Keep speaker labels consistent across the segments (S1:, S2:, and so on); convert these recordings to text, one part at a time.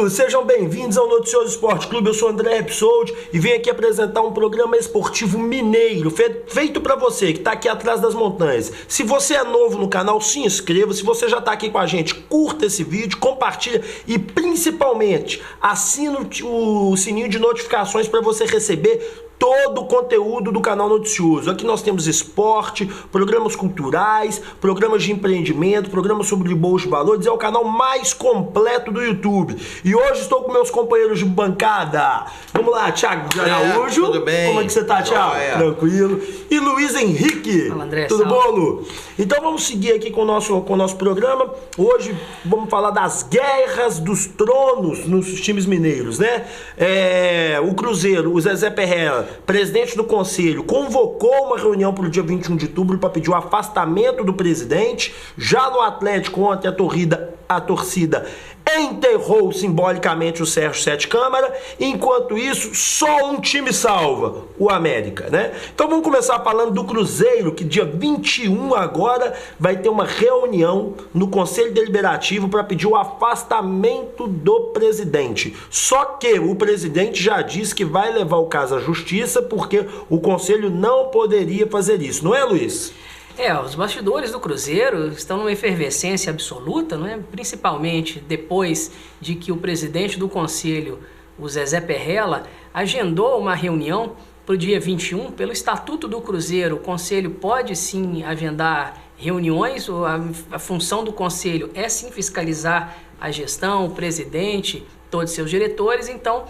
S1: amigos, sejam bem-vindos ao Noticioso Esporte Clube. Eu sou André Repsold e venho aqui apresentar um programa esportivo mineiro feito para você que está aqui atrás das montanhas. Se você é novo no canal, se inscreva. Se você já está aqui com a gente, curta esse vídeo, compartilha e principalmente assina o sininho de notificações para você receber todo o conteúdo do canal Noticioso. Aqui nós temos esporte, programas culturais, programas de empreendimento, programas sobre bolsa de valores. É o canal mais completo do YouTube. E hoje estou com meus companheiros de bancada. Vamos lá, Thiago Araújo.
S2: Tudo bem?
S1: Como é que você tá, Thiago? Tranquilo. E Luiz Henrique.
S3: Fala, André.
S1: Tudo
S3: salve.
S1: bom, Lu? Então vamos seguir aqui com o nosso programa. Hoje vamos falar das guerras dos tronos nos times mineiros, né? O Cruzeiro, o Zezé Perrella, presidente do conselho, convocou uma reunião para o dia 21 de outubro para pedir o afastamento do presidente. Já no Atlético, ontem a torcida enterrou simbolicamente o Sérgio Sete Câmara. Enquanto isso, só um time salva, o América, né? Então vamos começar falando do Cruzeiro, que dia 21 agora vai ter uma reunião no Conselho Deliberativo para pedir o afastamento do presidente. Só que o presidente já disse que vai levar o caso à justiça porque o Conselho não poderia fazer isso, não é, Luiz?
S3: Os bastidores do Cruzeiro estão numa efervescência absoluta, não é? Principalmente depois de que o presidente do Conselho, o Zezé Perrella, agendou uma reunião para o dia 21. Pelo Estatuto do Cruzeiro, o Conselho pode sim agendar reuniões, a função do Conselho é sim fiscalizar a gestão, o presidente, todos os seus diretores. Então,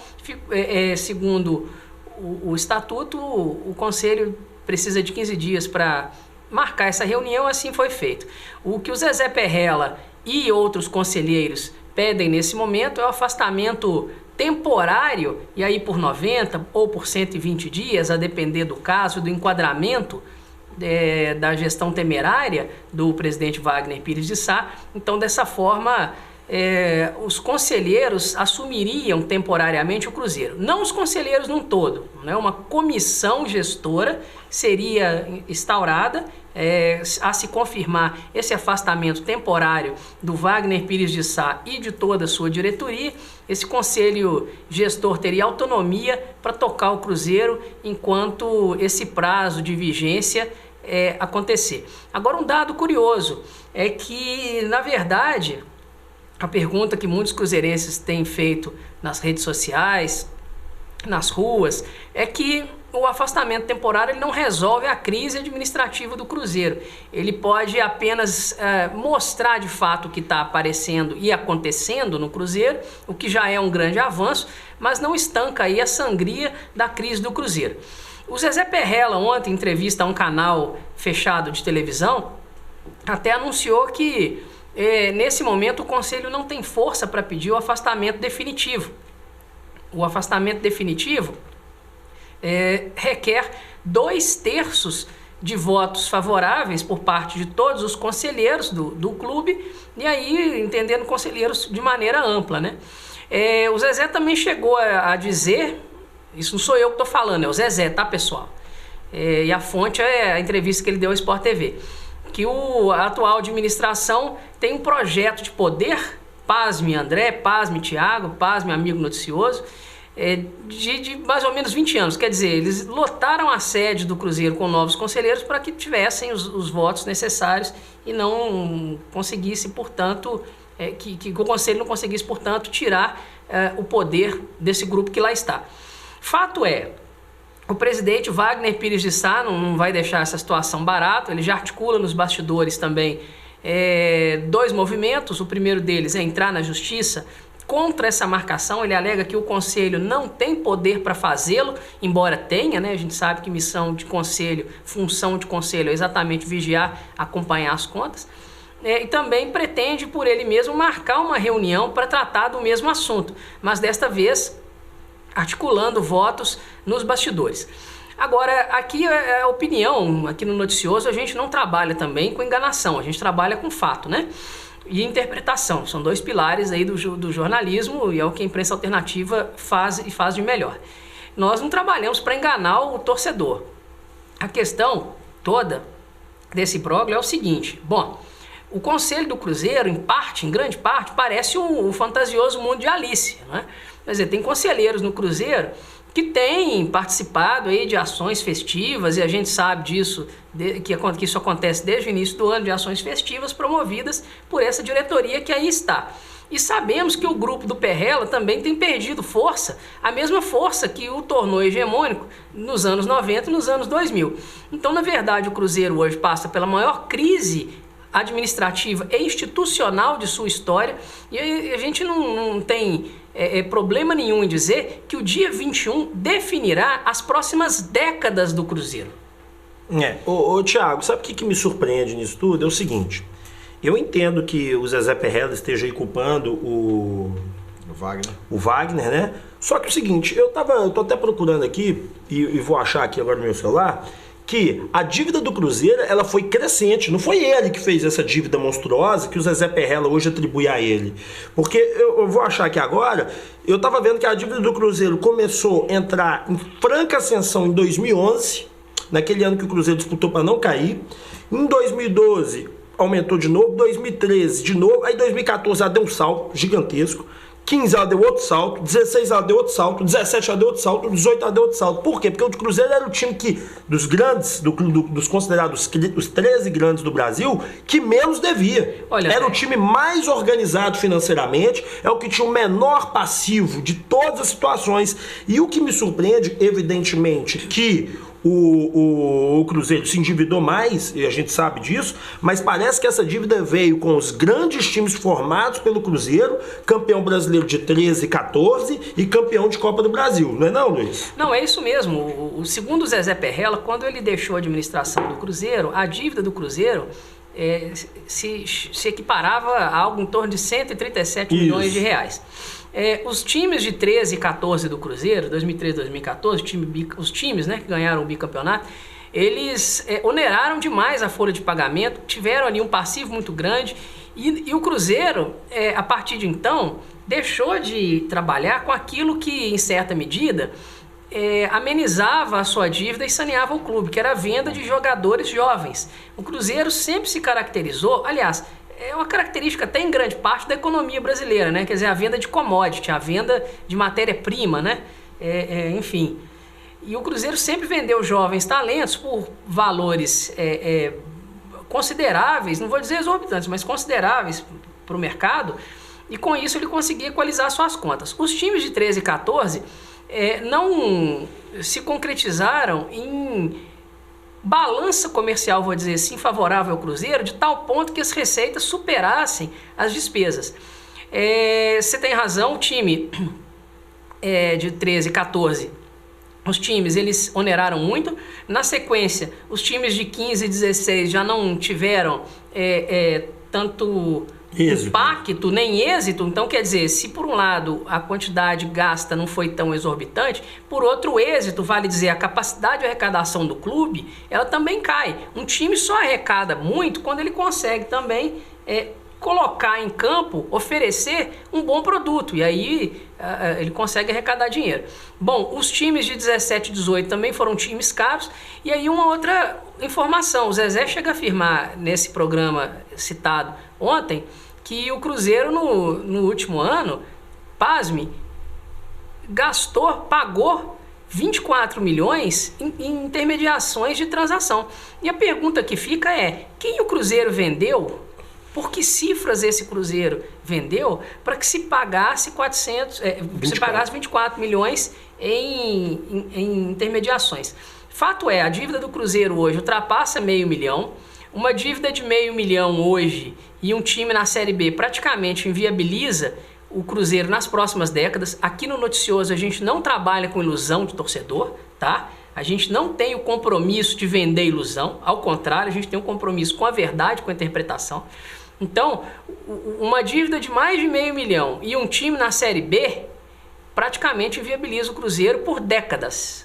S3: segundo o Estatuto, o Conselho precisa de 15 dias para marcar essa reunião. Assim foi feito. O que o Zezé Perrella e outros conselheiros pedem nesse momento é o afastamento temporário, e aí por 90 ou por 120 dias, a depender do caso, do enquadramento da gestão temerária do presidente Wagner Pires de Sá. Então, dessa forma, os conselheiros assumiriam temporariamente o Cruzeiro. Não os conselheiros num todo, né? Uma comissão gestora seria instaurada a se confirmar esse afastamento temporário do Wagner Pires de Sá e de toda a sua diretoria. Esse conselho gestor teria autonomia para tocar o Cruzeiro enquanto esse prazo de vigência acontecer. Agora, um dado curioso é que, na verdade, a pergunta que muitos cruzeirenses têm feito nas redes sociais, nas ruas, é que o afastamento temporário ele não resolve a crise administrativa do Cruzeiro. Ele pode apenas mostrar de fato o que está aparecendo e acontecendo no Cruzeiro, o que já é um grande avanço, mas não estanca aí a sangria da crise do Cruzeiro. O Zezé Perrella, ontem, em entrevista a um canal fechado de televisão, até anunciou que nesse momento o Conselho não tem força para pedir o afastamento definitivo. O afastamento definitivo requer 2/3 de votos favoráveis por parte de todos os conselheiros do clube, e aí entendendo conselheiros de maneira ampla, né? O Zezé também chegou a dizer, isso não sou eu que estou falando, é o Zezé, tá, pessoal? E a fonte é a entrevista que ele deu ao Sport TV, que a atual administração tem um projeto de poder, pasme André, pasme Thiago, pasme amigo noticioso, de mais ou menos 20 anos. Quer dizer, eles lotaram a sede do Cruzeiro com novos conselheiros para que tivessem os votos necessários e não conseguisse, portanto, que o Conselho não conseguisse, portanto, tirar o poder desse grupo que lá está. Fato é, o presidente Wagner Pires de Sá não vai deixar essa situação barata. Ele já articula nos bastidores também 2 movimentos. O primeiro deles é entrar na justiça contra essa marcação. Ele alega que o Conselho não tem poder para fazê-lo, embora tenha, né? A gente sabe que missão de Conselho, função de Conselho é exatamente vigiar, acompanhar as contas. E também pretende por ele mesmo marcar uma reunião para tratar do mesmo assunto, mas desta vez articulando votos nos bastidores. Agora, aqui é a opinião, aqui no Noticioso a gente não trabalha também com enganação, a gente trabalha com fato, né? E interpretação, são 2 pilares aí do jornalismo, e é o que a imprensa alternativa faz e faz de melhor. Nós não trabalhamos para enganar o torcedor. A questão toda desse imbróglio é o seguinte: bom, O Conselho do Cruzeiro, em grande parte, parece o fantasioso mundo de Alice, né? Quer dizer, tem conselheiros no Cruzeiro que têm participado aí de ações festivas, e a gente sabe disso, que isso acontece desde o início do ano, de ações festivas promovidas por essa diretoria que aí está. E sabemos que o grupo do Perrella também tem perdido força, a mesma força que o tornou hegemônico nos anos 90 e nos anos 2000. Então, na verdade, o Cruzeiro hoje passa pela maior crise administrativa e institucional de sua história, e a gente não tem problema nenhum em dizer que o dia 21 definirá as próximas décadas do Cruzeiro.
S1: Thiago, sabe o que me surpreende nisso tudo? É o seguinte, eu entendo que o Zezé Perrella esteja aí culpando o Wagner, né? Só que é o seguinte, eu tô até procurando aqui, e vou achar aqui agora no meu celular, que a dívida do Cruzeiro, ela foi crescente. Não foi ele que fez essa dívida monstruosa que o Zezé Perrella hoje atribui a ele. Porque eu vou achar aqui agora, eu estava vendo que a dívida do Cruzeiro começou a entrar em franca ascensão em 2011, naquele ano que o Cruzeiro disputou para não cair. Em 2012 aumentou de novo, 2013 de novo, aí 2014 ela deu um salto gigantesco. 15 ela deu outro salto, 16 ela deu outro salto, 17 ela deu outro salto, 18 ela deu outro salto. Por quê? Porque o Cruzeiro era o time que, dos grandes, dos considerados os 13 grandes do Brasil, que menos devia. Era o time mais organizado financeiramente, é o que tinha o menor passivo de todas as situações. E o que me surpreende, evidentemente, que o Cruzeiro se endividou mais, e a gente sabe disso, mas parece que essa dívida veio com os grandes times formados pelo Cruzeiro, campeão brasileiro de 13 e 14 e campeão de Copa do Brasil, não é não, Luiz?
S3: Não, é isso mesmo. Segundo o Zezé Perrella, quando ele deixou a administração do Cruzeiro, a dívida do Cruzeiro se equiparava a algo em torno de 137 milhões de reais. Os times de 13 e 14 do Cruzeiro, 2013 e 2014, os times, né, que ganharam o bicampeonato, eles oneraram demais a folha de pagamento, tiveram ali um passivo muito grande, e o Cruzeiro, a partir de então, deixou de trabalhar com aquilo que, em certa medida, amenizava a sua dívida e saneava o clube, que era a venda de jogadores jovens. O Cruzeiro sempre se caracterizou, aliás, é uma característica até em grande parte da economia brasileira, né? Quer dizer, a venda de commodity, a venda de matéria-prima, né? Enfim. E o Cruzeiro sempre vendeu jovens talentos por valores consideráveis, não vou dizer exorbitantes, mas consideráveis para o mercado, e com isso ele conseguia equalizar suas contas. Os times de 13 e 14 não se concretizaram em balança comercial, vou dizer assim, favorável ao Cruzeiro, de tal ponto que as receitas superassem as despesas. Você tem razão, o time de 13 e 14, os times eles oneraram muito. Na sequência, os times de 15 e 16 já não tiveram tanto impacto nem êxito. Então, quer dizer, se por um lado a quantidade gasta não foi tão exorbitante, por outro, o êxito, vale dizer, a capacidade de arrecadação do clube, ela também cai. Um time só arrecada muito quando ele consegue também colocar em campo, oferecer um bom produto, e aí ele consegue arrecadar dinheiro. Bom, os times de 17 e 18 também foram times caros, e aí uma outra informação, o Zezé chega a afirmar nesse programa citado ontem, que o Cruzeiro no último ano, pasme, pagou 24 milhões em intermediações de transação. E a pergunta que fica é, quem o Cruzeiro vendeu? Por que cifras esse Cruzeiro vendeu para que se pagasse 24 milhões em intermediações? Fato é, a dívida do Cruzeiro hoje ultrapassa $500 milhão. Uma dívida de $500 milhão hoje e um time na Série B praticamente inviabiliza o Cruzeiro nas próximas décadas. Aqui no Noticioso a gente não trabalha com ilusão de torcedor, tá? A gente não tem o compromisso de vender ilusão, ao contrário, a gente tem um compromisso com a verdade, com a interpretação. Então, uma dívida de mais de $500 milhão e um time na Série B praticamente inviabiliza o Cruzeiro por décadas.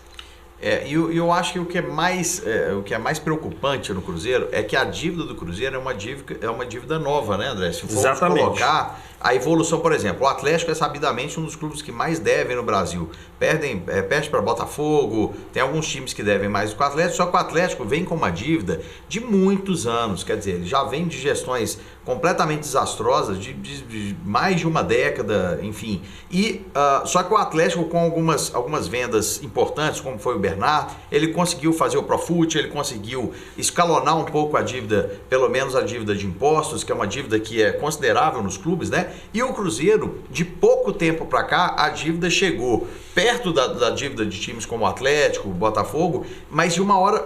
S2: E eu acho que o que é mais preocupante no Cruzeiro é que a dívida do Cruzeiro é uma dívida nova, né, André? Se for colocar a evolução, por exemplo, o Atlético é sabidamente um dos clubes que mais devem no Brasil. Perde para Botafogo, tem alguns times que devem mais do que o Atlético, só que o Atlético vem com uma dívida de muitos anos, quer dizer, ele já vem de gestões completamente desastrosas, de mais de uma década, enfim. Só que o Atlético, com algumas vendas importantes, como foi o Bernard, ele conseguiu fazer o Profut, ele conseguiu escalonar um pouco a dívida, pelo menos a dívida de impostos, que é uma dívida que é considerável nos clubes, né? E o Cruzeiro, de pouco tempo para cá, a dívida chegou perto da dívida de times como o Atlético, o Botafogo, mas de uma hora,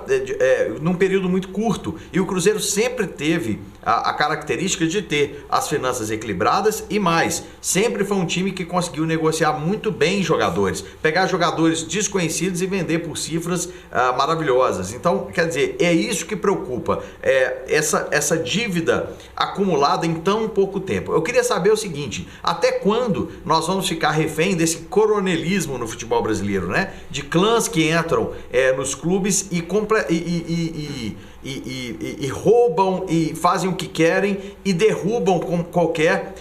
S2: num período muito curto. E o Cruzeiro sempre teve a característica de ter as finanças equilibradas e mais, sempre foi um time que conseguiu negociar muito bem jogadores, pegar jogadores desconhecidos e vender por cifras maravilhosas. Então, quer dizer, é isso que preocupa, essa dívida acumulada em tão pouco tempo. Eu queria saber o seguinte, até quando nós vamos ficar refém desse coronelismo no futebol brasileiro, né? De clãs que entram nos clubes e roubam e fazem o que querem e derrubam com qualquer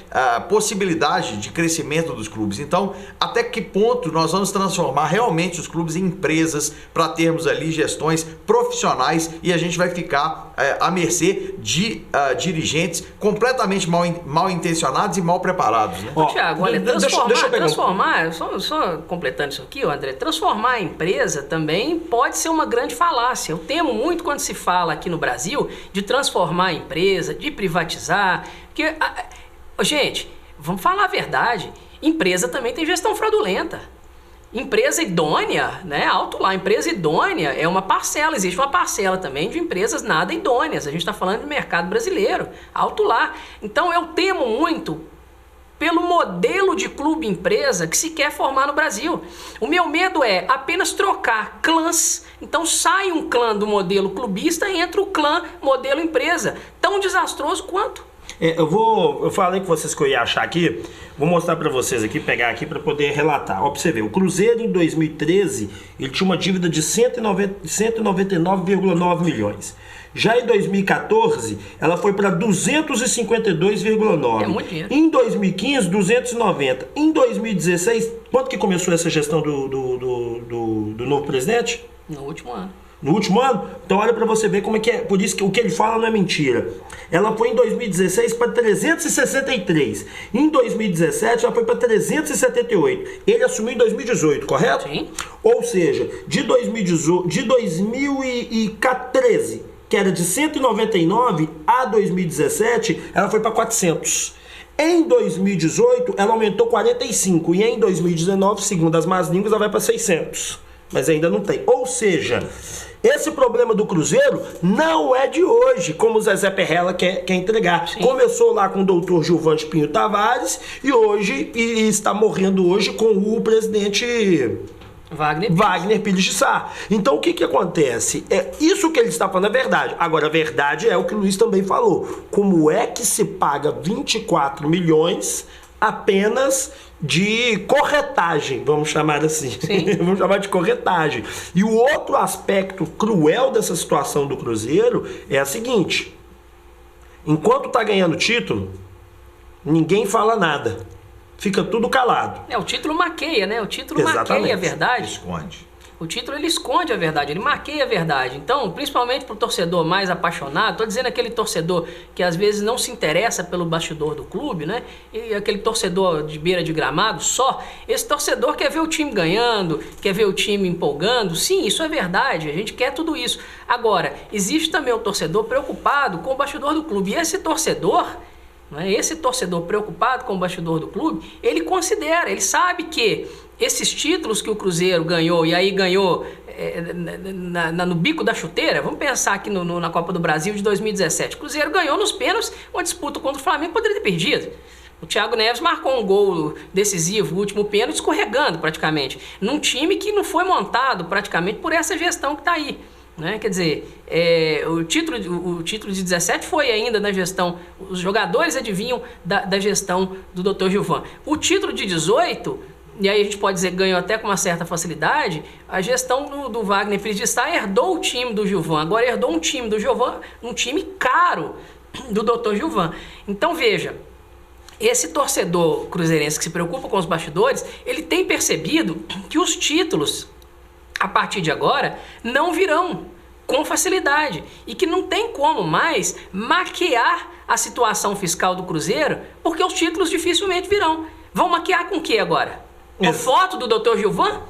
S2: possibilidade de crescimento dos clubes. Então, até que ponto nós vamos transformar realmente os clubes em empresas para termos ali gestões profissionais e a gente vai ficar à mercê de dirigentes completamente mal intencionados e mal preparados, né?
S3: Tiago, olha, transformar, só completando isso aqui, André, transformar a empresa também pode ser uma grande falácia. Eu temo muito quando se fala aqui no Brasil de transformar a empresa, de privatizar, porque, gente, vamos falar a verdade, empresa também tem gestão fraudulenta. Empresa idônea, né? Alto lá, empresa idônea é uma parcela, existe uma parcela também de empresas nada idôneas, a gente está falando do mercado brasileiro, alto lá. Então eu temo muito pelo modelo de clube-empresa que se quer formar no Brasil. O meu medo é apenas trocar clãs. Então sai um clã do modelo clubista e entra o clã modelo empresa. Tão desastroso quanto.
S1: Eu falei com vocês que eu ia achar aqui, vou mostrar para vocês aqui, pegar aqui para poder relatar. Ó, pra você ver, o Cruzeiro em 2013, ele tinha uma dívida de 199,9 milhões. Já em 2014, ela foi para 252,9.
S3: É muito dinheiro.
S1: Em 2015, 290. Em 2016, quanto que começou essa gestão do novo presidente?
S3: No último ano.
S1: No último ano? Então olha para você ver como é que é. Por isso que o que ele fala não é mentira. Ela foi em 2016 para 363. Em 2017 ela foi para 378. Ele assumiu em 2018, correto?
S3: Sim.
S1: Ou seja, de 2013, que era de 199, a 2017 ela foi para 400. Em 2018 ela aumentou 45 e em 2019, segundo as más línguas, ela vai para 600. Mas ainda não tem. Ou seja, esse problema do Cruzeiro não é de hoje, como o Zezé Perrella quer entregar. Sim. Começou lá com o doutor Gilvante Pinho Tavares e está morrendo hoje com o presidente Wagner Pires de Sá. Então o que acontece? Isso que ele está falando é verdade. Agora a verdade é o que o Luiz também falou. Como é que se paga 24 milhões apenas de corretagem, vamos chamar assim. Vamos chamar de corretagem. E o outro aspecto cruel dessa situação do Cruzeiro é a seguinte: enquanto tá ganhando título, ninguém fala nada. Fica tudo calado.
S3: O título maqueia, né? O título maqueia a verdade.
S2: Esconde.
S3: O título ele esconde a verdade, ele maqueia a verdade. Então, principalmente para o torcedor mais apaixonado, estou dizendo aquele torcedor que às vezes não se interessa pelo bastidor do clube, né? E aquele torcedor de beira de gramado só, esse torcedor quer ver o time ganhando, quer ver o time empolgando. Sim, isso é verdade, a gente quer tudo isso. Agora, existe também o torcedor preocupado com o bastidor do clube. E esse torcedor preocupado com o bastidor do clube, ele considera, ele sabe que esses títulos que o Cruzeiro ganhou, e aí ganhou no bico da chuteira, vamos pensar aqui na Copa do Brasil de 2017, o Cruzeiro ganhou nos pênaltis, uma disputa contra o Flamengo poderia ter perdido. O Thiago Neves marcou um gol decisivo, o último pênalti, escorregando praticamente, num time que não foi montado praticamente por essa gestão que está aí. Né? Quer dizer, o título de 17 foi ainda na gestão, os jogadores adivinham da gestão do Dr. Gilvan. O título de 18, e aí a gente pode dizer que ganhou até com uma certa facilidade, a gestão do Wagner Pires de Sá herdou o time do Gilvan, agora herdou um time do Gilvan, um time caro do Dr. Gilvan. Então veja, esse torcedor cruzeirense que se preocupa com os bastidores, ele tem percebido que os títulos, a partir de agora, não virão com facilidade e que não tem como mais maquiar a situação fiscal do Cruzeiro, porque os títulos dificilmente virão. Vão maquiar com o que agora? Com foto do Dr. Gilvan?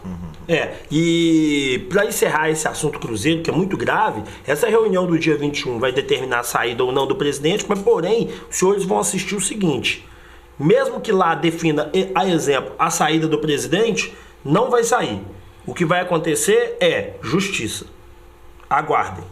S1: E para encerrar esse assunto Cruzeiro, que é muito grave, essa reunião do dia 21 vai determinar a saída ou não do presidente, mas porém, os senhores vão assistir o seguinte: mesmo que lá defina, a exemplo, a saída do presidente, não vai sair. O que vai acontecer é justiça. Aguardem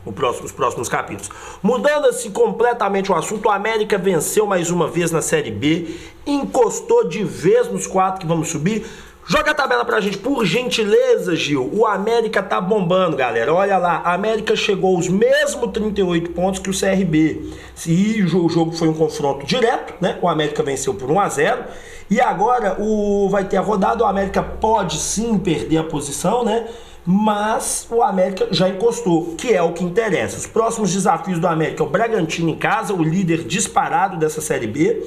S1: os próximos capítulos. Mudando-se completamente o assunto, o América venceu mais uma vez na Série B, encostou de vez nos 4 que vamos subir. Joga a tabela pra gente, por gentileza, Gil. O América tá bombando, galera. Olha lá, a América chegou aos mesmos 38 pontos que o CRB. E o jogo foi um confronto direto, né? O América venceu por 1-0. E agora vai ter a rodada, o América pode sim perder a posição, né? Mas o América já encostou, que é o que interessa. Os próximos desafios do América é o Bragantino em casa, o líder disparado dessa Série B.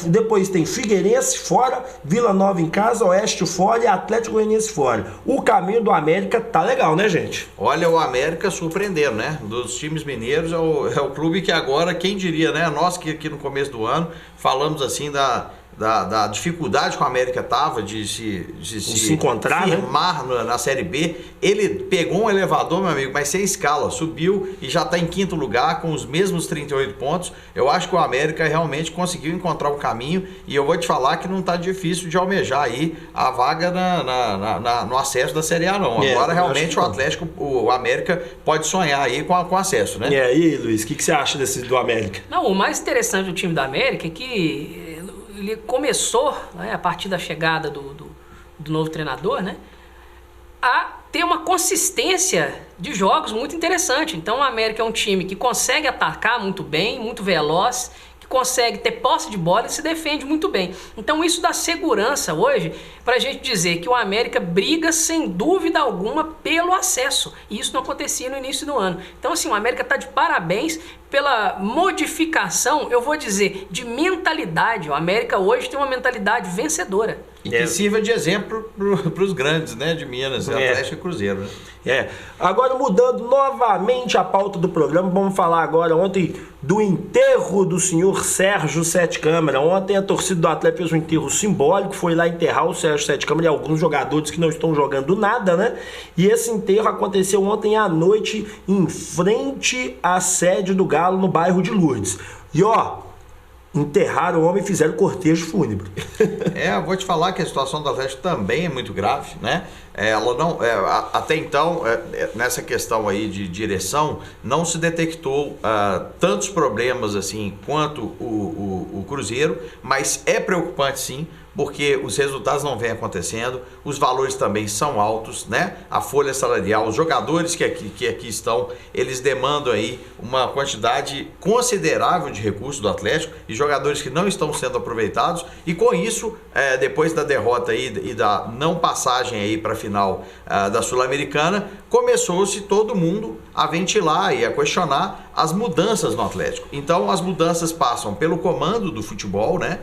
S1: Depois tem Figueirense fora, Vila Nova em casa, Oeste fora e Atlético Goianiense fora. O caminho do América tá legal, né, gente?
S2: Olha, o América surpreendendo, né? Dos times mineiros é o clube que agora, quem diria, né? Nós que aqui no começo do ano falamos assim da dificuldade que o América estava de se
S1: encontrar,
S2: firmar, né? na Série B. Ele pegou um elevador, meu amigo, mas sem escala, subiu e já está em 5º lugar com os mesmos 38 pontos. Eu acho que o América realmente conseguiu encontrar o caminho e eu vou te falar que não está difícil de almejar aí a vaga no acesso da Série A, não. Agora realmente o América pode sonhar aí com acesso, né?
S1: E aí, Luiz, o que você acha do América?
S3: Não, o mais interessante do time do América é que ele começou, né, a partir da chegada do novo treinador, né, a ter uma consistência de jogos muito interessante. Então o América é um time que consegue atacar muito bem, muito veloz, que consegue ter posse de bola e se defende muito bem. Então isso dá segurança hoje para a gente dizer que o América briga sem dúvida alguma pelo acesso. E isso não acontecia no início do ano. Então assim, o América está de parabéns pela modificação, eu vou dizer, de mentalidade. O América hoje tem uma mentalidade vencedora.
S2: E que sirva de exemplo para os grandes, né, de Minas, Atlético e Cruzeiro. Né?
S1: Agora, mudando novamente a pauta do programa, vamos falar agora ontem do enterro do senhor Sérgio Sete Câmara. Ontem a torcida do Atlético fez um enterro simbólico, foi lá enterrar o Sérgio Sete Câmara e alguns jogadores que não estão jogando nada, né? E esse enterro aconteceu ontem à noite em frente à sede do Galo, no bairro de Lourdes. E enterraram o homem e fizeram cortejo fúnebre.
S2: Eu vou te falar que a situação do Atlético também é muito grave, né? Ela não, até então, nessa questão aí de direção, não se detectou tantos problemas assim quanto o Cruzeiro, mas é preocupante sim, porque os resultados não vêm acontecendo, os valores também são altos, né? A folha salarial, os jogadores que aqui estão, eles demandam aí uma quantidade considerável de recursos do Atlético e jogadores que não estão sendo aproveitados, e com isso, depois da derrota aí e da não passagem aí para a final da Sul-Americana, começou-se todo mundo a ventilar e a questionar as mudanças no Atlético. Então as mudanças passam pelo comando do futebol, né?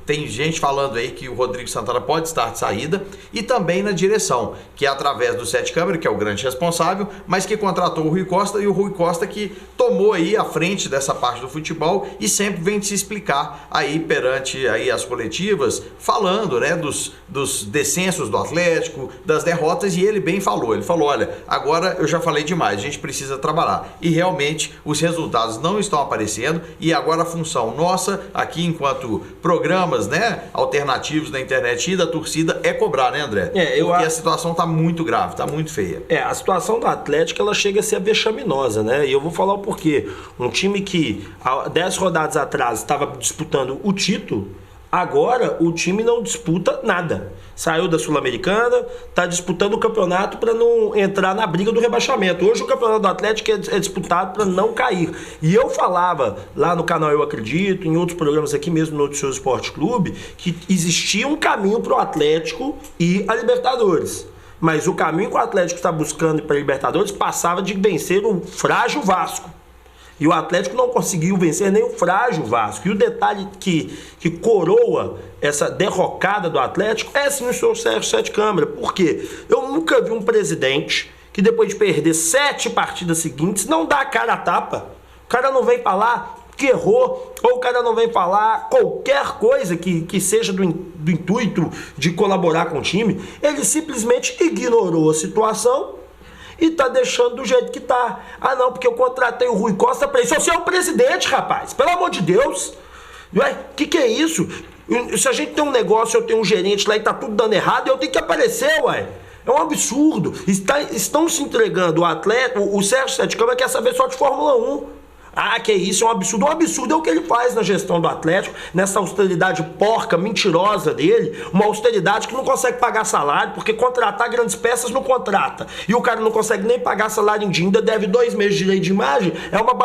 S2: Tem gente falando aí que o Rodrigo Santana pode estar de saída, e também na direção, que é através do Sete Câmara, que é o grande responsável, mas que contratou o Rui Costa, e o Rui Costa que tomou aí a frente dessa parte do futebol e sempre vem se explicar aí perante aí as coletivas, falando, né, dos descensos do Atlético, das derrotas, e ele bem falou, olha, agora eu já falei demais, a gente precisa trabalhar, e realmente os resultados não estão aparecendo, e agora a função nossa aqui enquanto programas, né, alternativos da internet e da torcida é cobrar, né, André? Porque a situação tá muito grave, tá muito feia.
S1: A situação do Atlético, ela chega a ser vexaminosa, né? E eu vou falar o porquê. Um time que há 10 rodadas atrás estava disputando o título, Agora o time não disputa nada. Saiu da Sul-Americana, está disputando o campeonato para não entrar na briga do rebaixamento. Hoje o campeonato do Atlético é disputado para não cair. E eu falava lá no canal Eu Acredito, em outros programas aqui mesmo no Noticioso Esporte Clube, que existia um caminho para o Atlético ir a Libertadores. Mas o caminho que o Atlético está buscando para a Libertadores passava de vencer o frágil Vasco. E o Atlético não conseguiu vencer nem o frágil Vasco. E o detalhe que coroa essa derrocada do Atlético é sim o senhor Sérgio Sete Câmara. Por quê? Eu nunca vi um presidente que depois de perder 7 partidas seguintes não dá a cara a tapa. O cara não vem falar que errou, ou o cara não vem falar qualquer coisa que seja do intuito de colaborar com o time. Ele simplesmente ignorou a situação e tá deixando do jeito que tá. Ah não, porque eu contratei o Rui Costa pra isso. Você é o presidente, rapaz, pelo amor de Deus. Ué, que é isso? Se a gente tem um negócio, eu tenho um gerente lá e tá tudo dando errado, eu tenho que aparecer, ué. É um absurdo. Estão se entregando o atleta, o Sérgio Sete Câmara quer saber só de Fórmula 1. Ah, que isso, é um absurdo. Um absurdo é o que ele faz na gestão do Atlético, nessa austeridade porca, mentirosa dele, uma austeridade que não consegue pagar salário, porque contratar grandes peças não contrata. E o cara não consegue nem pagar salário em dia, ainda deve 2 meses de direito de imagem. É uma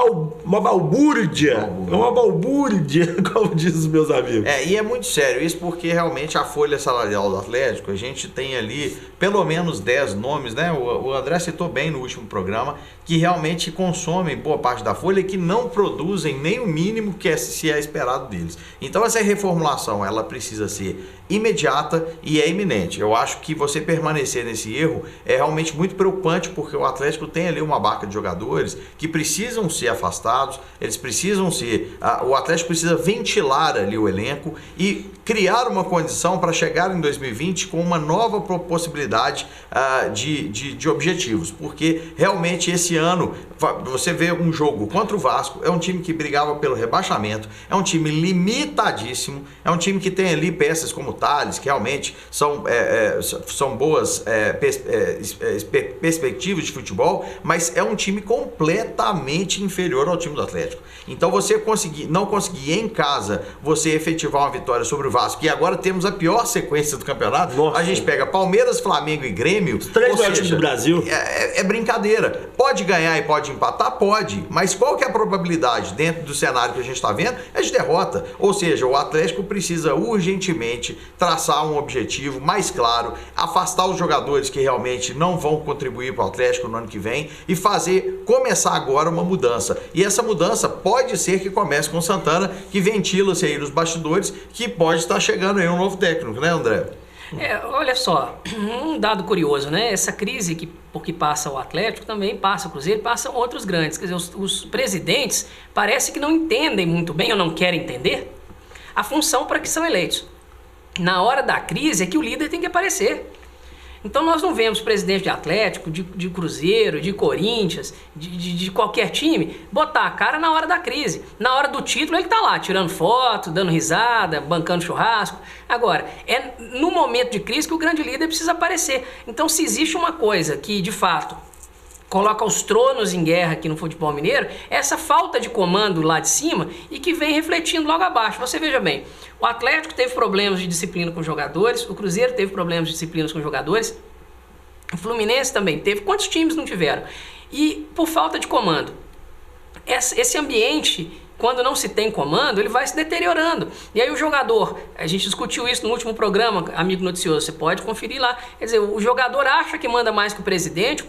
S1: balbúrdia. É uma balbúrdia, como dizem os meus amigos.
S2: E é muito sério isso, porque realmente a folha salarial do Atlético, a gente tem ali pelo menos 10 nomes, né? O André citou bem no último programa, que realmente consomem boa parte da folha e que não produzem nem o mínimo que se é esperado deles. Então essa reformulação ela precisa ser imediata e é iminente. Eu acho que você permanecer nesse erro é realmente muito preocupante, porque o Atlético tem ali uma barca de jogadores que precisam ser afastados, eles precisam ser... O Atlético precisa ventilar ali o elenco e criar uma condição para chegar em 2020 com uma nova possibilidade de objetivos, porque realmente esse ano você vê um jogo contra o Vasco, é um time que brigava pelo rebaixamento, é um time limitadíssimo, é um time que tem ali peças como Thales, que realmente são boas perspectivas de futebol, mas é um time completamente inferior ao time do Atlético. Então você não conseguir em casa você efetivar uma vitória sobre o Vasco, e agora temos a pior sequência do campeonato.
S1: Nossa.
S2: A gente pega Palmeiras, Flamengo e Grêmio.
S1: Os 3 melhores times do Brasil.
S2: É brincadeira. Pode ganhar e pode empatar? Pode. Mas qual que é a probabilidade dentro do cenário que a gente está vendo? É de derrota. Ou seja, o Atlético precisa urgentemente traçar um objetivo mais claro, afastar os jogadores que realmente não vão contribuir para o Atlético no ano que vem e começar agora uma mudança. E essa mudança pode ser que comece com o Santana, que ventila-se aí nos bastidores, que pode estar chegando aí um novo técnico, né, André?
S3: Olha só, um dado curioso, né? Essa crise por que passa o Atlético também passa o Cruzeiro, passam outros grandes. Quer dizer, os presidentes parece que não entendem muito bem ou não querem entender a função para que são eleitos. Na hora da crise é que o líder tem que aparecer. Então nós não vemos presidente de Atlético, de Cruzeiro, de Corinthians, de qualquer time, botar a cara na hora da crise. Na hora do título ele tá lá, tirando foto, dando risada, bancando churrasco. Agora, é no momento de crise que o grande líder precisa aparecer. Então se existe uma coisa que, de fato, coloca os tronos em guerra aqui no futebol mineiro, é essa falta de comando lá de cima e que vem refletindo logo abaixo. Você veja bem, o Atlético teve problemas de disciplina com jogadores, o Cruzeiro teve problemas de disciplina com jogadores, o Fluminense também teve. Quantos times não tiveram? E por falta de comando. Esse ambiente, quando não se tem comando, ele vai se deteriorando. E aí o jogador, a gente discutiu isso no último programa, amigo noticioso, você pode conferir lá. Quer dizer, o jogador acha que manda mais que o presidente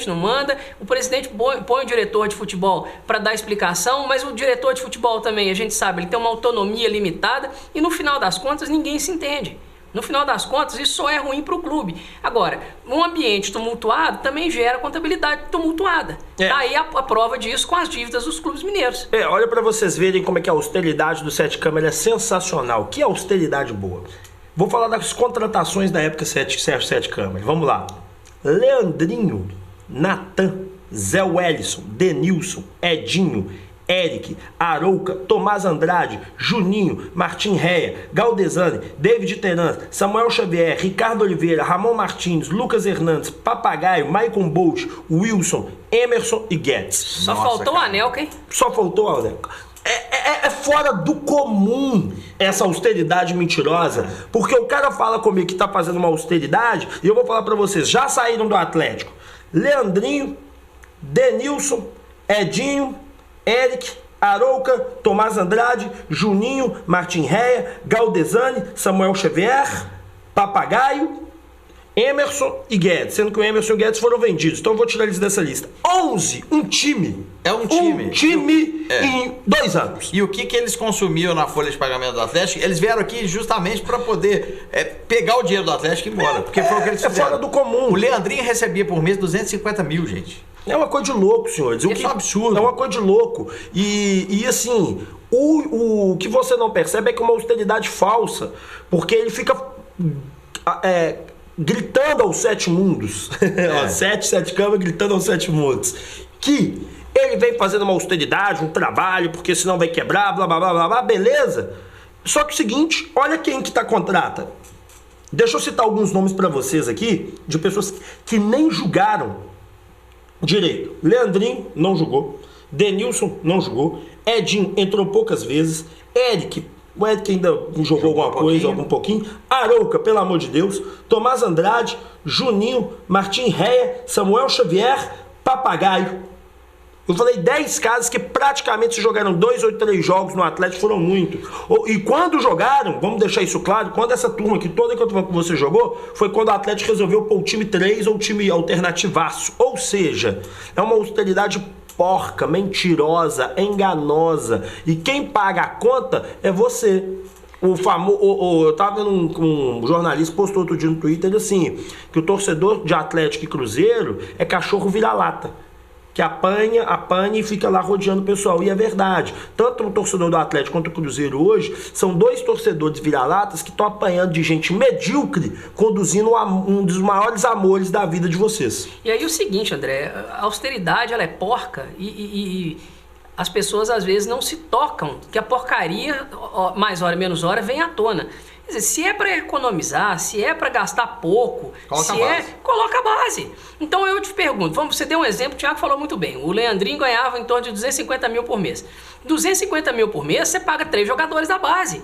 S3: não manda, o presidente põe o diretor de futebol para dar explicação, mas o diretor de futebol também, a gente sabe, ele tem uma autonomia limitada e no final das contas ninguém se entende. No final das contas, isso só é ruim para o clube. Agora, um ambiente tumultuado também gera contabilidade tumultuada. Daí a prova disso com as dívidas dos clubes mineiros.
S1: Olha para vocês verem como é que a austeridade do Sete Câmara é sensacional. Que austeridade boa. Vou falar das contratações da época Sérgio Sete Câmara. Vamos lá. Leandrinho, Natan, Zé Wellison, Denilson, Edinho, Eric, Arouca, Tomás Andrade, Juninho, Martim Réia, Galdesani, David Teran, Samuel Xavier, Ricardo Oliveira, Ramon Martins, Lucas Hernandes, Papagaio, Maicon Bolt, Wilson, Emerson e Guedes.
S3: Só faltou o Anelka, hein?
S1: Só faltou o Anelka. É fora do comum essa austeridade mentirosa, porque o cara fala comigo que tá fazendo uma austeridade, e eu vou falar pra vocês, já saíram do Atlético Leandrinho, Denilson, Edinho, Eric, Arouca, Tomás Andrade, Juninho, Martim Réia, Galdesani, Samuel Xavier, Papagaio, Emerson e Guedes, sendo que o Emerson e o Guedes foram vendidos. Então eu vou tirar eles dessa lista. 11, um time.
S2: É um time.
S1: Um time em 2 anos.
S2: E o que eles consumiam na folha de pagamento do Atlético? Eles vieram aqui justamente para poder pegar o dinheiro do Atlético e ir embora. Porque foi o que eles fizeram.
S1: É fora do comum.
S2: O Leandrinho recebia por mês 250 mil, gente.
S1: É uma coisa de louco, senhores.
S2: Isso é um absurdo.
S1: É uma coisa de louco. E assim, o que você não percebe é que é uma austeridade falsa. Porque ele fica... gritando aos 7 mundos, 7 câmeras gritando aos 7 mundos, que ele vem fazendo uma austeridade, um trabalho, porque senão vai quebrar, blá blá blá blá blá, beleza. Só que o seguinte, olha quem que tá contrata. Deixa eu citar alguns nomes pra vocês aqui, de pessoas que nem julgaram direito. Leandrinho não jogou, Denilson não jogou, Edinho entrou poucas vezes, o Eric ainda jogou alguma coisa, algum pouquinho. Arouca, pelo amor de Deus. Tomás Andrade, Juninho, Martim Réia, Samuel Xavier, Papagaio. Eu falei 10 caras que praticamente se jogaram 2 ou 3 jogos no Atlético, foram muito. E quando jogaram, vamos deixar isso claro, quando essa turma aqui toda que eu tô falando que você jogou, foi quando o Atlético resolveu pôr o time 3 ou o time alternativaço. Ou seja, é uma austeridade porca, mentirosa, enganosa. E quem paga a conta é você. Eu tava vendo um jornalista postou outro dia no Twitter assim, que o torcedor de Atlético e Cruzeiro é cachorro vira-lata, que apanha e fica lá rodeando o pessoal. E é verdade. Tanto o torcedor do Atlético quanto o Cruzeiro hoje são 2 torcedores vira-latas que estão apanhando de gente medíocre, conduzindo um dos maiores amores da vida de vocês.
S3: E aí o seguinte, André, a austeridade ela é porca e as pessoas às vezes não se tocam que a porcaria, mais hora menos hora, vem à tona. Quer dizer, se é para economizar, se é para gastar pouco, coloca a base. Então eu te pergunto, você deu um exemplo, o Thiago falou muito bem, o Leandrinho ganhava em torno de 250 mil por mês. 250 mil por mês, você paga 3 jogadores da base.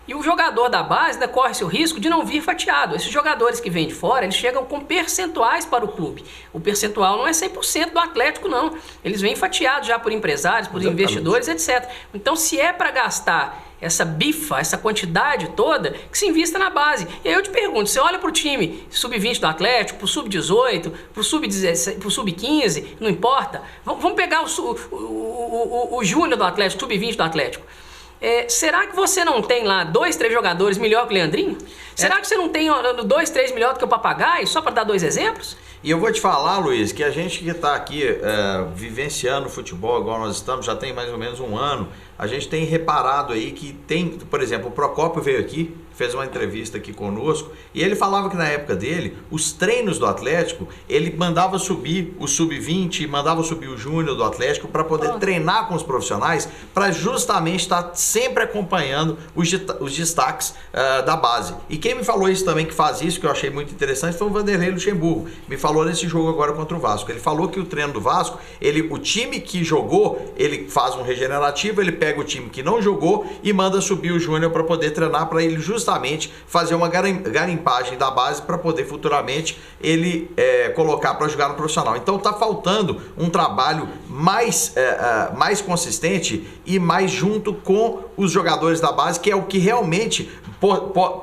S3: E o jogador da base ainda corre-se o risco de não vir fatiado. Esses jogadores que vêm de fora, eles chegam com percentuais para o clube. O percentual não é 100% do Atlético, não. Eles vêm fatiados já por empresários, por investidores, etc. Então, se é para gastar essa bifa, essa quantidade toda, que se invista na base. E aí eu te pergunto, você olha para o time sub-20 do Atlético, para o sub-18, para o sub-17, para o sub-15, não importa. Vamos pegar o júnior do Atlético, sub-20 do Atlético. Será que você não tem lá 2, 3 jogadores melhor que o Leandrinho? Será que você não tem 2, 3 melhor do que o Papagaio? Só para dar 2 exemplos?
S2: E eu vou te falar, Luiz, que a gente que está aqui vivenciando o futebol igual nós estamos, já tem mais ou menos um ano, a gente tem reparado aí que tem, por exemplo, o Procópio veio aqui, fez uma entrevista aqui conosco, e ele falava que na época dele, os treinos do Atlético, ele mandava subir o sub-20, mandava subir o júnior do Atlético para poder treinar com os profissionais, para justamente estar sempre acompanhando os destaques da base. E quem me falou isso também, que faz isso, que eu achei muito interessante, foi o Vanderlei Luxemburgo. Me falou nesse jogo agora contra o Vasco. Ele falou que o treino do Vasco, o time que jogou, ele faz um regenerativo, ele pega o time que não jogou e manda subir o júnior para poder treinar, para ele justamente fazer uma garimpagem da base para poder futuramente ele colocar para jogar no profissional. Então tá faltando um trabalho mais consistente e mais junto com os jogadores da base, que é o que realmente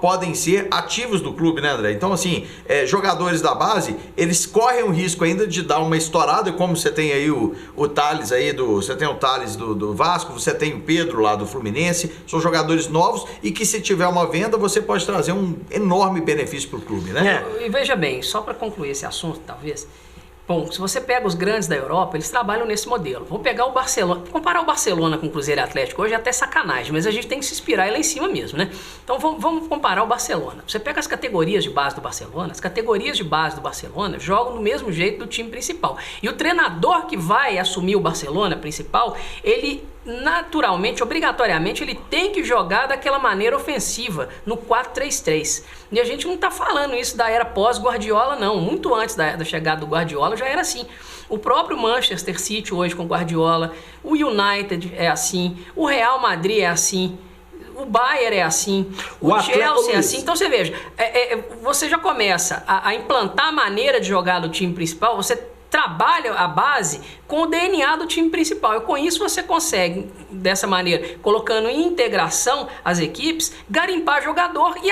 S2: podem ser ativos do clube, né, André? Então, assim, jogadores da base, eles correm o risco ainda de dar uma estourada, como você tem aí o Thales aí você tem o Thales do Vasco, você tem o Pedro lá do Fluminense, são jogadores novos e que se tiver uma venda, você pode trazer um enorme benefício para o clube, né?
S3: E veja bem, só para concluir esse assunto, talvez... Bom, se você pega os grandes da Europa, eles trabalham nesse modelo. Vou pegar o Barcelona, comparar o Barcelona com o Cruzeiro e Atlético, hoje é até sacanagem, mas a gente tem que se inspirar lá em cima mesmo, né? Então vamos comparar o Barcelona. Você pega as categorias de base do Barcelona, as categorias de base do Barcelona jogam do mesmo jeito do time principal. E o treinador que vai assumir o Barcelona principal, ele naturalmente, obrigatoriamente, ele tem que jogar daquela maneira ofensiva, no 4-3-3. E a gente não está falando isso da era pós-Guardiola, não. Muito antes da chegada do Guardiola já era assim. O próprio Manchester City hoje com Guardiola, o United é assim, o Real Madrid é assim, o Bayern é assim, o Chelsea é assim. Então você veja, você já começa a implantar a maneira de jogar do time principal, você trabalha a base com o DNA do time principal. E com isso você consegue, dessa maneira, colocando em integração as equipes, garimpar jogador e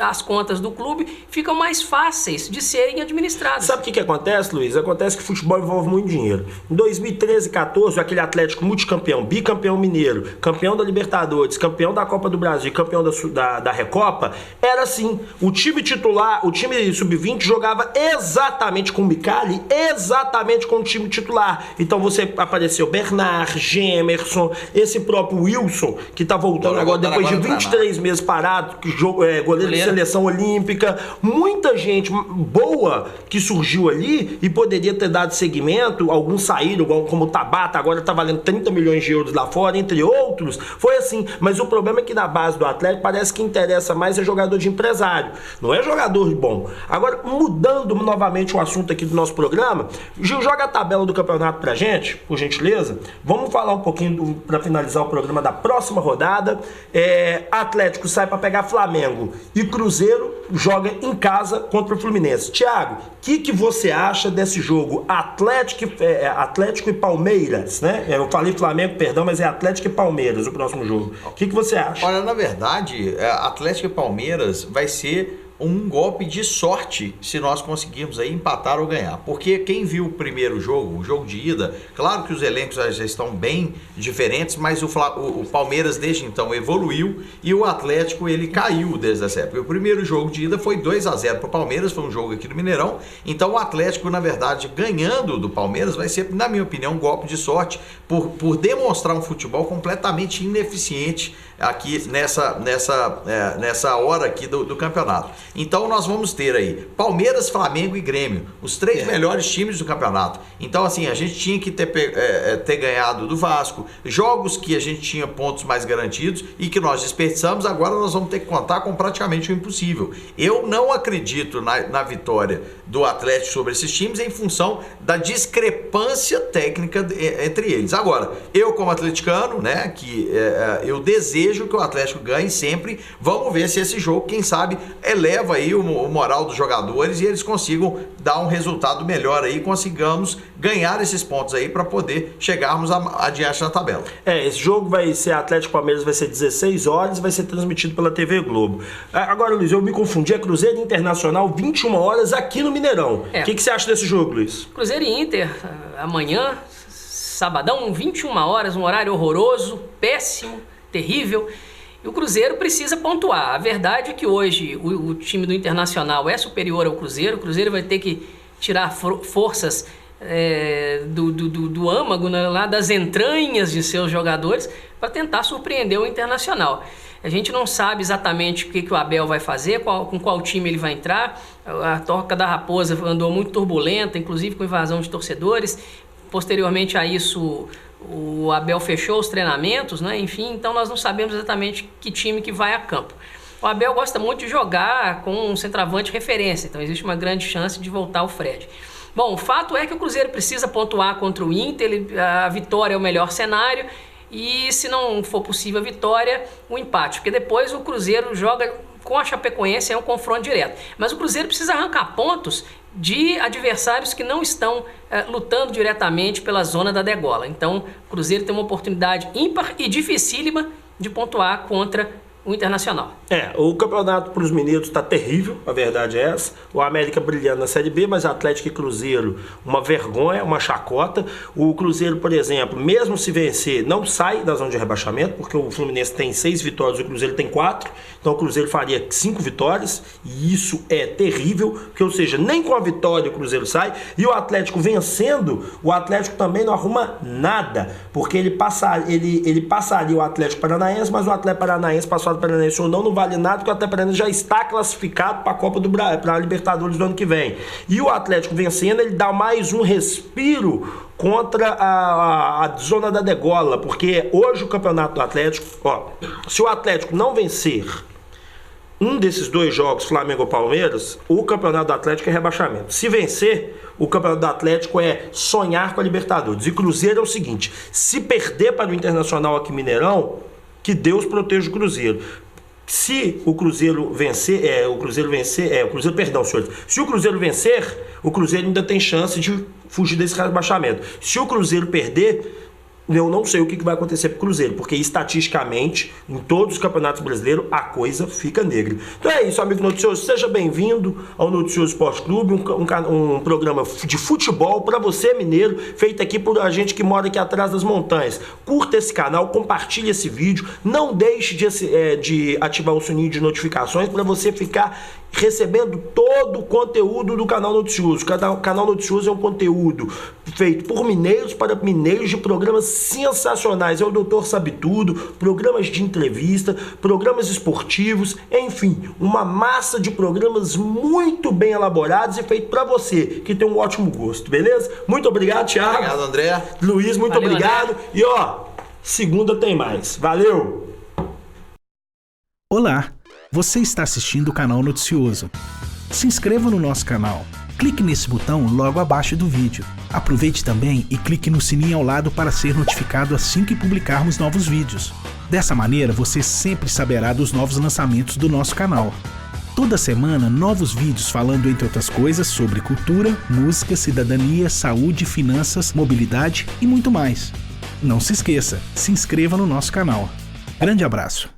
S3: as contas do clube ficam mais fáceis de serem administradas.
S1: Sabe o que acontece, Luiz? Acontece que futebol envolve muito dinheiro. Em 2013 e 2014, aquele Atlético multicampeão, bicampeão mineiro, campeão da Libertadores, campeão da Copa do Brasil, campeão da Recopa, era assim. O time titular, o time sub-20 jogava exatamente com o Micali, exatamente com o time titular. Então você apareceu Bernard, Gemerson, esse próprio Wilson, que tá voltando agora depois de 23 meses parado, goleiro de seleção olímpica. Muita gente boa que surgiu ali e poderia ter dado seguimento. Alguns saíram, como o Tabata, agora tá valendo 30 milhões de euros lá fora, entre outros. Foi assim. Mas o problema é que na base do Atlético parece que interessa mais é jogador de empresário. Não é jogador bom. Agora, mudando novamente o assunto aqui do nosso programa, Gil, joga a tabela do campeonato pra gente, por gentileza. Vamos falar um pouquinho para finalizar o programa da próxima rodada. Atlético sai para pegar Flamengo e Cruzeiro joga em casa contra o Fluminense. Thiago, o que você acha desse jogo Atlético e Palmeiras, né? Eu falei Flamengo, perdão, mas é Atlético e Palmeiras o próximo jogo. O que você acha?
S2: Olha, na verdade, Atlético e Palmeiras vai ser um golpe de sorte se nós conseguirmos aí empatar ou ganhar. Porque quem viu o primeiro jogo, o jogo de ida, claro que os elencos já estão bem diferentes, mas o Palmeiras desde então evoluiu e o Atlético ele caiu desde essa época. O primeiro jogo de ida foi 2-0 para o Palmeiras, foi um jogo aqui no Mineirão. Então o Atlético, na verdade, ganhando do Palmeiras vai ser, na minha opinião, um golpe de sorte por demonstrar um futebol completamente ineficiente aqui nessa hora aqui do campeonato. Então nós vamos ter aí Palmeiras, Flamengo e Grêmio, os três melhores times do campeonato. Então assim, a gente tinha que ter ganhado do Vasco, jogos que a gente tinha pontos mais garantidos e que nós desperdiçamos, agora nós vamos ter que contar com praticamente o impossível. Eu não acredito na vitória do Atlético sobre esses times em função da discrepância técnica entre eles. Agora, eu como atleticano, né, que eu desejo que o Atlético ganhe sempre. Vamos ver se esse jogo, quem sabe, eleva aí o moral dos jogadores e eles consigam dar um resultado melhor aí, consigamos ganhar esses pontos aí para poder chegarmos adiante na tabela.
S1: Esse jogo vai ser Atlético Palmeiras, vai ser 16 horas, vai ser transmitido pela TV Globo. Agora, Luiz, eu me confundi, é Cruzeiro e Internacional, 21 horas aqui no Mineirão. O que você acha desse jogo, Luiz?
S3: Cruzeiro e Inter, amanhã, sabadão, 21 horas, um horário horroroso, péssimo, terrível. E o Cruzeiro precisa pontuar. A verdade é que hoje o time do Internacional é superior ao Cruzeiro. O Cruzeiro vai ter que tirar forças do âmago, né, lá das entranhas de seus jogadores para tentar surpreender o Internacional. A gente não sabe exatamente o que o Abel vai fazer, com qual time ele vai entrar. A Toca da Raposa andou muito turbulenta, inclusive com invasão de torcedores. Posteriormente a isso, o Abel fechou os treinamentos, né? Enfim, então nós não sabemos exatamente que time que vai a campo. O Abel gosta muito de jogar com um centroavante referência, então existe uma grande chance de voltar o Fred. Bom, o fato é que o Cruzeiro precisa pontuar contra o Inter, a vitória é o melhor cenário e, se não for possível a vitória, o empate, porque depois o Cruzeiro joga com a Chapecoense, é um confronto direto. Mas o Cruzeiro precisa arrancar pontos de adversários que não estão lutando diretamente pela zona da degola. Então, o Cruzeiro tem uma oportunidade ímpar e dificílima de pontuar contra o Internacional.
S1: O campeonato para os mineiros está terrível, a verdade é essa. O América brilhando na Série B, mas Atlético e Cruzeiro, uma vergonha, uma chacota. O Cruzeiro, por exemplo, mesmo se vencer, não sai da zona de rebaixamento, porque o Fluminense tem 6 vitórias, o Cruzeiro tem 4. Então o Cruzeiro faria 5 vitórias, e isso é terrível, porque, ou seja, nem com a vitória o Cruzeiro sai. E o Atlético vencendo, o Atlético também não arruma nada, porque ele passaria o Atlético Paranaense, mas o Atlético Paranaense passou a Atlético Paranaense ou não vale nada, porque o Atlético Paranaense já está classificado para a Copa do Brasil, para a Libertadores do ano que vem. E o Atlético vencendo, ele dá mais um respiro contra a zona da degola, porque hoje o campeonato do Atlético, se o Atlético não vencer um desses 2 jogos, Flamengo ou Palmeiras, o campeonato do Atlético é rebaixamento. Se vencer, o campeonato do Atlético é sonhar com a Libertadores. E Cruzeiro é o seguinte: se perder para o Internacional aqui em Mineirão, que Deus proteja o Cruzeiro. Se o Cruzeiro vencer, se o Cruzeiro vencer, o Cruzeiro ainda tem chance de fugir desse rebaixamento. Se o Cruzeiro perder, eu não sei o que vai acontecer pro Cruzeiro, porque estatisticamente, em todos os campeonatos brasileiros, a coisa fica negra. Então é isso, amigo noticioso. Seja bem-vindo ao Noticioso Esporte Clube, um programa de futebol para você, mineiro, feito aqui por a gente que mora aqui atrás das montanhas. Curta esse canal, compartilhe esse vídeo, não deixe de ativar o sininho de notificações para você ficar recebendo todo o conteúdo do Canal Noticioso. O Canal Noticioso é um conteúdo feito por mineiros para mineiros, de programas sensacionais. É o Doutor Sabe Tudo, programas de entrevista, programas esportivos, enfim, uma massa de programas muito bem elaborados e feito para você, que tem um ótimo gosto, beleza? Muito obrigado, Thiago.
S2: Obrigado, André.
S1: Luiz, muito obrigado. André. E segunda tem mais. Valeu!
S4: Olá! Você está assistindo o Canal Noticioso. Se inscreva no nosso canal. Clique nesse botão logo abaixo do vídeo. Aproveite também e clique no sininho ao lado para ser notificado assim que publicarmos novos vídeos. Dessa maneira, você sempre saberá dos novos lançamentos do nosso canal. Toda semana, novos vídeos falando, entre outras coisas, sobre cultura, música, cidadania, saúde, finanças, mobilidade e muito mais. Não se esqueça, se inscreva no nosso canal. Grande abraço!